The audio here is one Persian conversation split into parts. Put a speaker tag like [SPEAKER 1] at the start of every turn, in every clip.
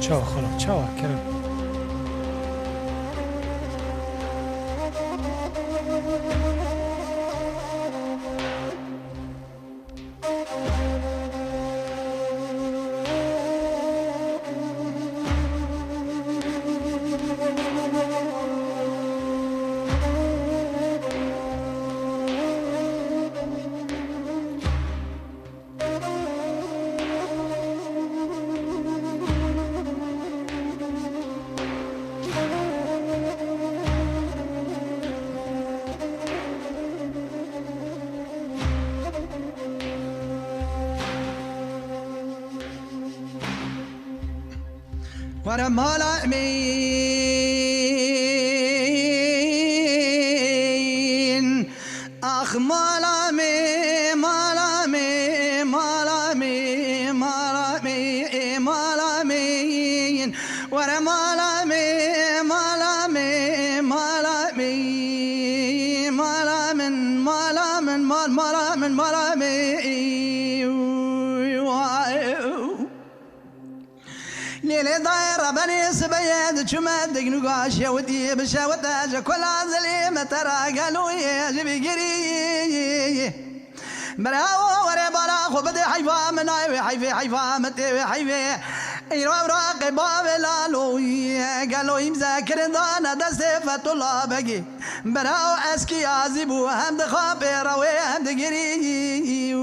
[SPEAKER 1] چاو خلا چاو کرم
[SPEAKER 2] ورا مالا مين اخ مالا مي مالا مي مالا مي مالا مي مالا مين ورا مالا مي مالا مي مالا مي مالا من مالا من مالا من مالا مي ليلة دايرة بني سبيد شمد دقنقاش يودي بشاوتاج كل عزلي مترا قالوا يجبي قري براو وري براخو بدي حيفا من عيوي حيفي حيفا متي حيفي يروى راقي باب لالو قالوا يمذاكر دانا دستفة الله بقي براو اسكي عزيبو هم دخابي روي هم دقري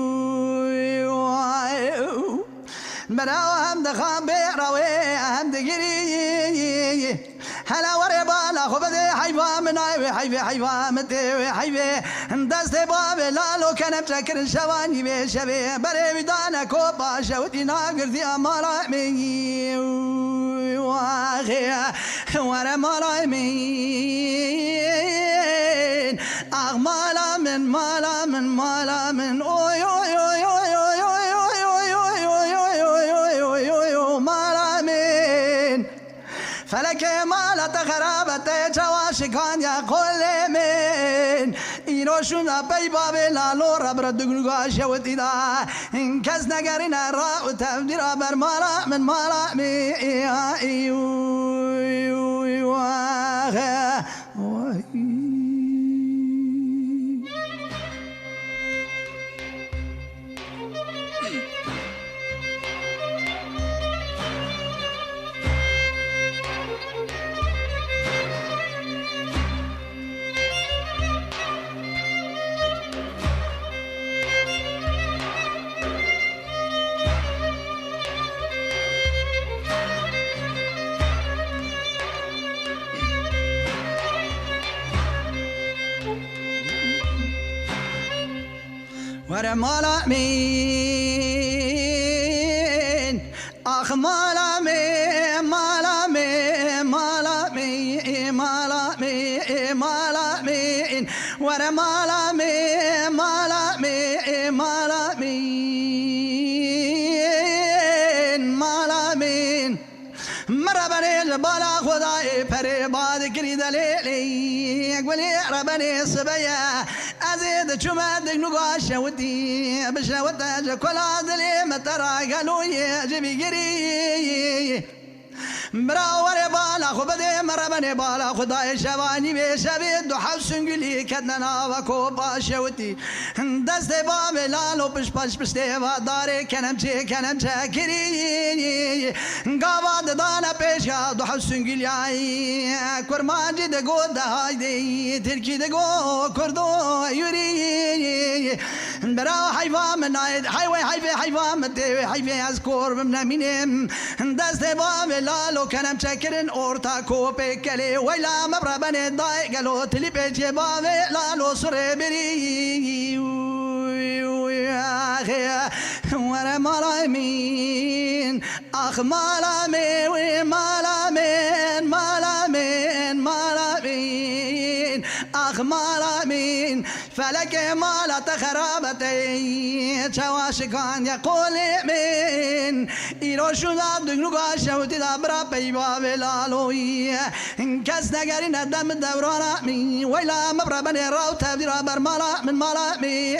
[SPEAKER 2] براو هم دخان بيروي هم دقري هلا وري بالا خو بدي حيفا من عيوي حيفي حيفا متي حيفي دست باب لالو كان بشكر شواني بشبي بري بدانا كوبا شوتي ناقر ذي امارا مي واخي ورا مارا مين اغمالا من مالا من مالا من اوي اوي اوي اوي فلك مالا تخرابت جواشكان يا كل من إيروشنا بيبا لالو ربر دقنقا شوتي دا إن كز نقرنا راء تبدير بر مالا من مالا مي ورا مالا مين اخ مالا مين مالا مين مالا مين مالا مين مالا مين ورا مالا مين مالا مين مالا مين مالا مين مربني جبالا خداي فري بعد كري دليلي قولي ربني سبيا أزيد شمد نقاش ودي بشوتاج كل عدلي مترا قالوا يجبي قري براور بالا خو بدي مربني بالا خداي شواني بشبي دحو سنقلي كدنا وكوبا شوتي دست باب لالو بش بشتي داري كنم كري قابد دانا بيشا دحو سنقلي كرمانجي دقو دهايدي تركي دقو كردو يوري براو حيفا من عيد حيفا متي حيفي أذكر من مينم دست باب لالو كنم شكرن أورتا كوبي كلي ويلا مبربني داي قالوا تلي بيجي بابي لالو سري بري ورا مالا مين اخ مالا مين مالا مين مالا مين مالا مين اخ مالا مين فلك مالا تخرابتي شواشكان يقول من إيروشو دا دقنقا شوتي دا برا بيبا بلالوي كاس نقاري ندم دورانا مي ويلا مبرا بني راو تبديرا بر مالا من مالا مي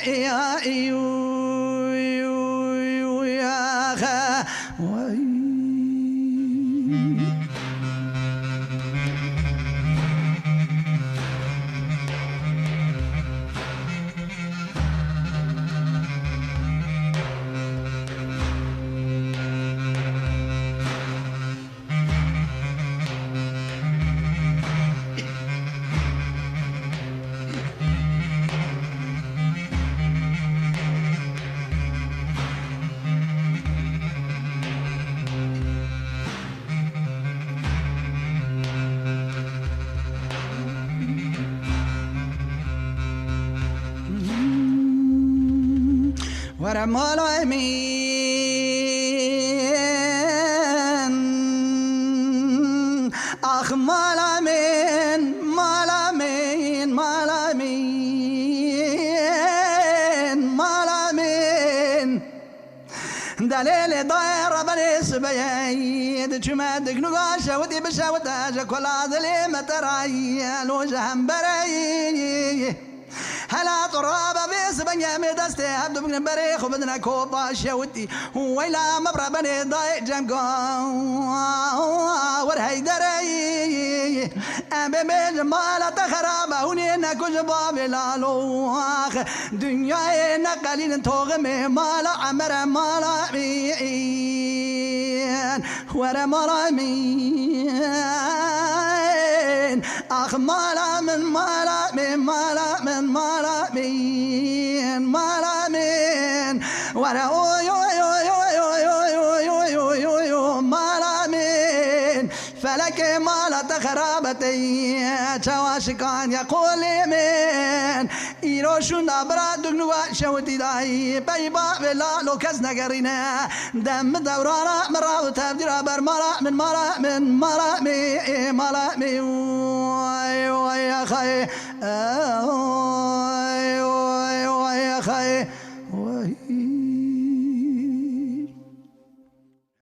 [SPEAKER 2] ورا مالامين اخ مالامين مالامين مالامين مالامين دليل داير بني سبيد جمادك نقاشة ودي بشاوتاجة كل عضلي متراي الوجه مبري هلا تراب بيس بنيا مدستي هبدو بن بريخ وبدنا كوبا شوتي ويلا مبرا بني ضايق جنقا ورهيدري أبي بجمال تخرب هونينا كجبا بلالوخ دنيا نقلين توغمي مالا عمر مالا مين ورا مالا مين أخ مالا من مالا من مالا من مالا مين مالا مين ورا أوي أوي أوي أوي أوي أوي أوي أوي مالا مين فلك مالا تخربتي شواشكان يقول من إيروشون أبرا دقنوا شوتي داي بيبا بلا لو كز نقرينا دم دورانا مرا وتبدير بر مرا من مرا من مرا مي مرا مي ويا خي ويا خي